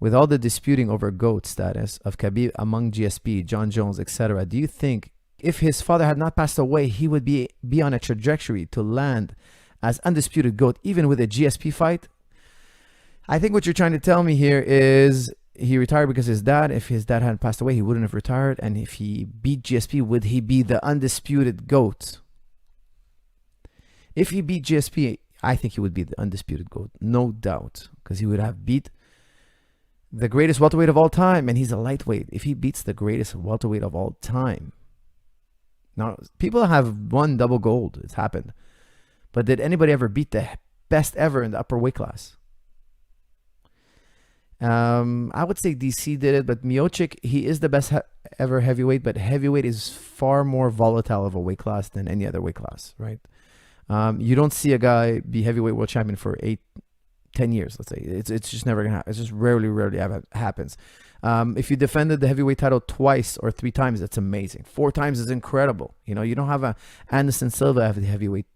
with all the disputing over GOAT status of Khabib among GSP, John Jones, etc., do you think if his father had not passed away, he would be on a trajectory to land as undisputed GOAT, even with a GSP fight? I think what you're trying to tell me here is he retired because his dad, if his dad hadn't passed away, he wouldn't have retired. And if he beat GSP, would he be the undisputed GOAT? If he beat GSP, I think he would be the undisputed GOAT, no doubt, because he would have beat the greatest welterweight of all time, and he's a lightweight. If he beats the greatest welterweight of all time. Now, people have won double gold. It's happened. But did anybody ever beat the best ever in the upper weight class? I would say DC did it, but Miocic, he is the best ever heavyweight, but heavyweight is far more volatile of a weight class than any other weight class, right? You don't see a guy be heavyweight world champion for 8-10 years, let's say. It's just never gonna happen. It's just rarely happens. If you defended the heavyweight title twice or 3 times, that's amazing. 4 times is incredible. You know, you don't have a Anderson Silva of the heavyweight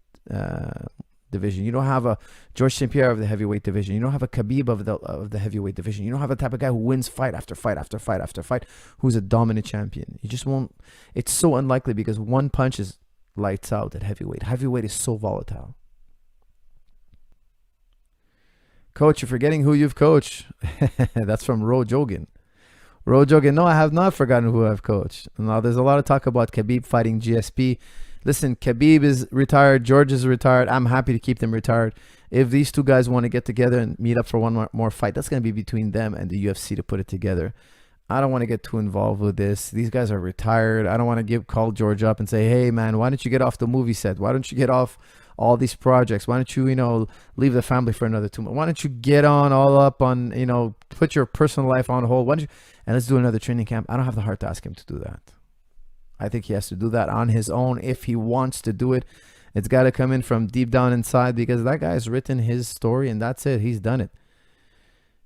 division. You don't have a George St. Pierre of the heavyweight division. You don't have a Khabib of the heavyweight division. You don't have a type of guy who wins fight after fight after fight after fight, who's a dominant champion. You just won't. It's so unlikely because one punch is lights out at heavyweight. Heavyweight is so volatile. Coach, you're forgetting who you've coached. That's from Ro Jogan. Ro Jogan, no, I have not forgotten who I've coached. Now, there's a lot of talk about Khabib fighting GSP. Listen, Khabib is retired. George is retired. I'm happy to keep them retired. If these two guys want to get together and meet up for one more fight, that's going to be between them and the UFC to put it together. I don't want to get too involved with this. These guys are retired. I don't want to call George up and say, hey, man, why don't you get off the movie set? Why don't you get off all these projects? Why don't you, leave the family for another 2 months? Why don't you get all up on, put your personal life on hold? Why don't you, and let's do another training camp. I don't have the heart to ask him to do that. I think he has to do that on his own if he wants to do it. It's got to come in from deep down inside because that guy's written his story and that's it. He's done it.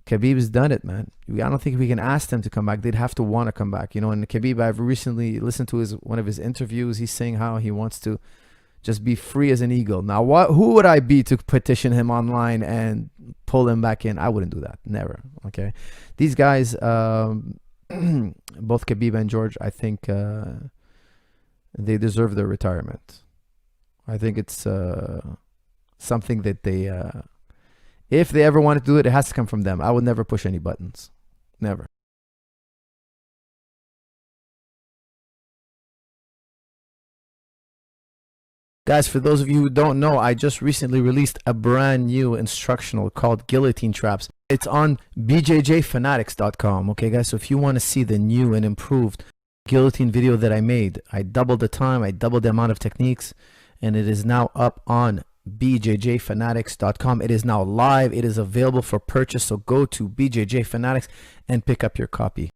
Khabib's done it, man. I don't think we can ask them to come back. They'd have to want to come back. And Khabib, I've recently listened to one of his interviews. He's saying how he wants to just be free as an eagle. Now, who would I be to petition him online and pull him back in? I wouldn't do that. Never. Okay. These guys, both Khabib and George, I think they deserve their retirement. I think it's something that they, if they ever want to do it, it has to come from them. I would never push any buttons. Never. Guys, for those of you who don't know, I just recently released a brand new instructional called Guillotine Traps. It's on bjjfanatics.com. Okay, guys, so if you want to see the new and improved guillotine video that I made, I doubled the time, I doubled the amount of techniques, and it is now up on bjjfanatics.com. It is now live. It is available for purchase, so go to BJJ Fanatics and pick up your copy.